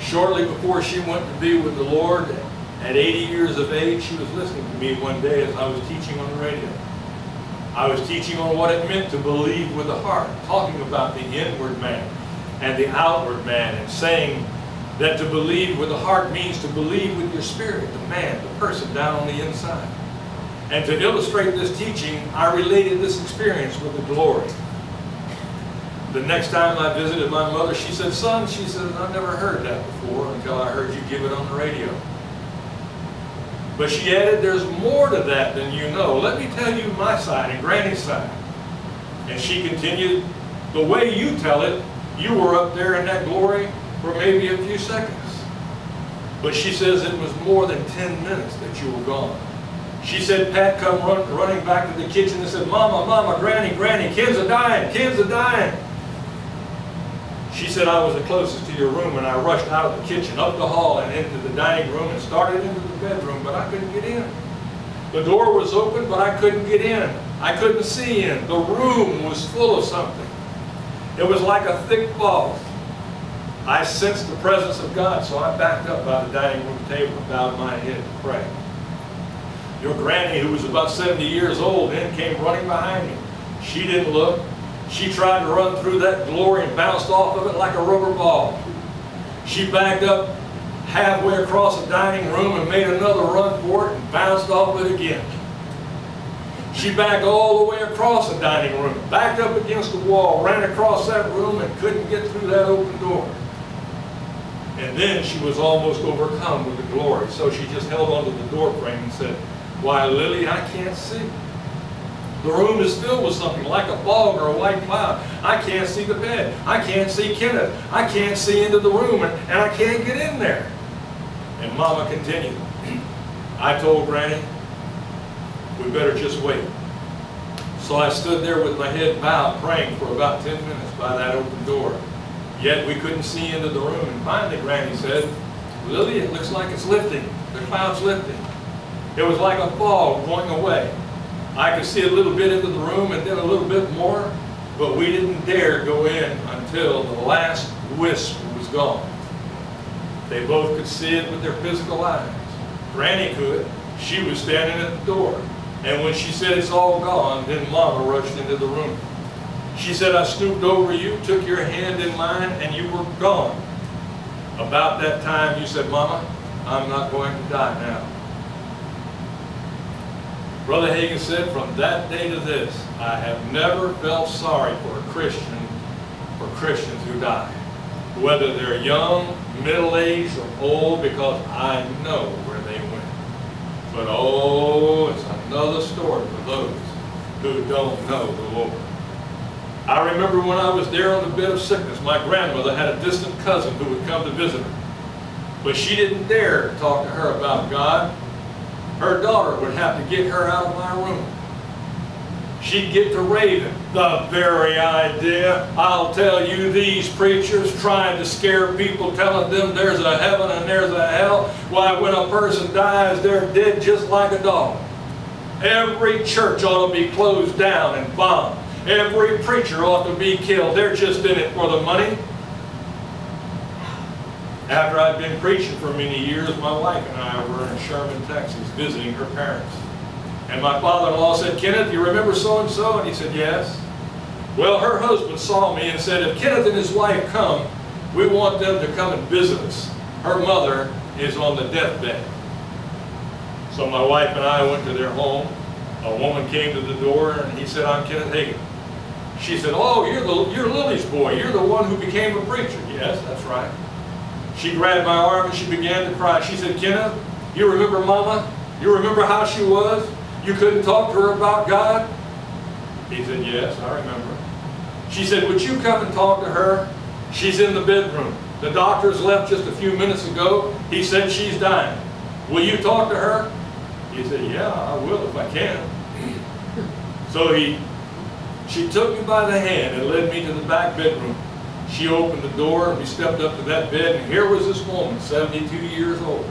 Shortly before she went to be with the Lord, at 80 years of age, she was listening to me one day as I was teaching on the radio. I was teaching on what it meant to believe with the heart, talking about the inward man and the outward man, and saying that to believe with the heart means to believe with your spirit, the man, the person down on the inside. And to illustrate this teaching, I related this experience with the glory. The next time I visited my mother, she said, "Son," she said, "I've never heard that before until I heard you give it on the radio." But she added, "There's more to that than you know. Let me tell you my side and Granny's side." And she continued, "The way you tell it, you were up there in that glory for maybe a few seconds. But," she says, "it was more than 10 minutes that you were gone." She said, "Pat come running back to the kitchen and said, 'Mama, Mama, Granny, Granny, kids are dying, kids are dying.' She said, 'I was the closest to your room, and I rushed out of the kitchen, up the hall, and into the dining room, and started into the bedroom, but I couldn't get in. The door was open, but I couldn't get in. I couldn't see in. The room was full of something. It was like a thick fog. I sensed the presence of God, so I backed up by the dining room table and bowed my head to pray. Your Granny, who was about 70 years old, then came running behind me. She didn't look. She tried to run through that glory and bounced off of it like a rubber ball. She backed up halfway across the dining room and made another run for it and bounced off it again. She backed all the way across the dining room, backed up against the wall, ran across that room and couldn't get through that open door. And then she was almost overcome with the glory, so she just held onto the door frame and said, "Why, Lily, I can't see. The room is filled with something like a fog or a white cloud. I can't see the bed. I can't see Kenneth. I can't see into the room, and I can't get in there." And Mama continued, "I told Granny, we better just wait." So I stood there with my head bowed, praying for about 10 minutes by that open door. Yet we couldn't see into the room, and finally Granny said, "Lily, it looks like it's lifting. The cloud's lifting." It was like a fog going away. I could see a little bit into the room and then a little bit more, but we didn't dare go in until the last wisp was gone. They both could see it with their physical eyes. Granny could. She was standing at the door. And when she said it's all gone, then Mama rushed into the room. She said, "I stooped over you, took your hand in mine, and you were gone. About that time you said, 'Mama, I'm not going to die now.'" Brother Hagin said, "From that day to this, I have never felt sorry for a Christian or Christians who die, whether they're young, middle-aged, or old, because I know where they went. But oh, it's another story for those who don't know the Lord." I remember when I was there on the bed of sickness, my grandmother had a distant cousin who would come to visit her. But she didn't dare to talk to her about God. Her daughter would have to get her out of my room. She'd get to raving. "The very idea. I'll tell you, these preachers trying to scare people, telling them there's a heaven and there's a hell. Why, when a person dies, they're dead just like a dog. Every church ought to be closed down and bombed. Every preacher ought to be killed. They're just in it for the money." After I'd been preaching for many years, my wife and I were in Sherman, Texas, visiting her parents. And my father-in-law said, "Kenneth, you remember so-and-so?" And he said, "Yes." Well, her husband saw me and said, "If Kenneth and his wife come, we want them to come and visit us. Her mother is on the deathbed." So my wife and I went to their home. A woman came to the door and he said, "I'm Kenneth Hagin." She said, "Oh, you're Lily's boy. You're the one who became a preacher." "Yes, that's right." She grabbed my arm and she began to cry. She said, "Kenneth, you remember Mama? You remember how she was? You couldn't talk to her about God?" He said, "Yes, I remember." She said, "Would you come and talk to her? She's in the bedroom. The doctors left just a few minutes ago. He said she's dying. Will you talk to her?" He said, "Yeah, I will if I can." So she took me by the hand and led me to the back bedroom. She opened the door and we stepped up to that bed, and here was this woman, 72 years old.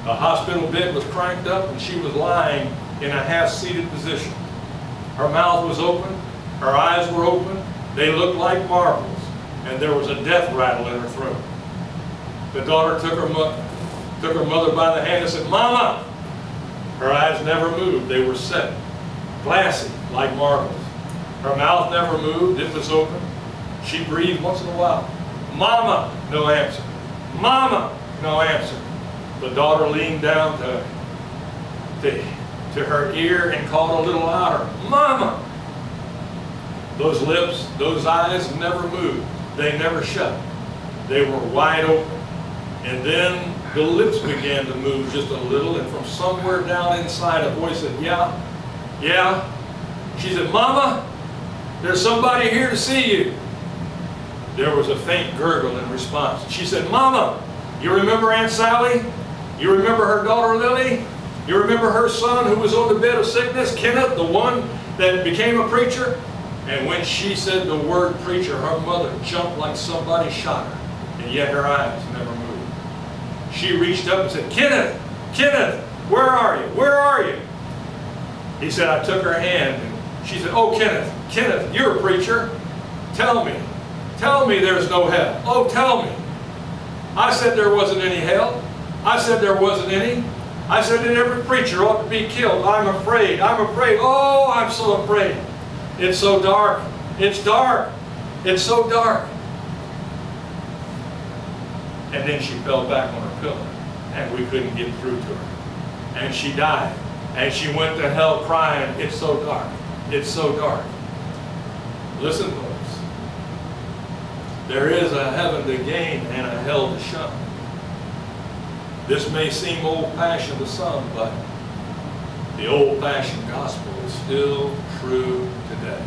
The hospital bed was cranked up and she was lying in a half-seated position. Her mouth was open, her eyes were open, they looked like marbles, and there was a death rattle in her throat. The daughter took her mother by the hand and said, "Mama!" Her eyes never moved. They were set, glassy, like marbles. Her mouth never moved. It was open. She breathed once in a while. "Mama!" No answer. "Mama!" No answer. The daughter leaned down to her ear and called a little louder, "Mama!" Those lips, those eyes never moved. They never shut. They were wide open. And then the lips began to move just a little, and from somewhere down inside a voice said, "Yeah, yeah." She said, "Mama, there's somebody here to see you." There was a faint gurgle in response. She said, "Mama, you remember Aunt Sally? You remember her daughter Lily? You remember her son who was on the bed of sickness, Kenneth, the one that became a preacher?" And when she said the word preacher, her mother jumped like somebody shot her, and yet her eyes never moved. She reached up and said, "Kenneth, Kenneth, where are you? Where are you?" He said, "I took her hand." And she said, "Oh, Kenneth, Kenneth, you're a preacher. Tell me there's no hell. Oh, tell me." I said there wasn't any hell. I said there wasn't any. I said that every preacher ought to be killed. I'm afraid. I'm afraid. Oh, I'm so afraid. It's so dark. It's dark. It's so dark. And then she fell back on her pillow, and we couldn't get through to her. And she died. And she went to hell crying, "It's so dark. It's so dark." Listen, folks. There is a heaven to gain and a hell to shun. This may seem old-fashioned to some, but the old-fashioned gospel is still true today.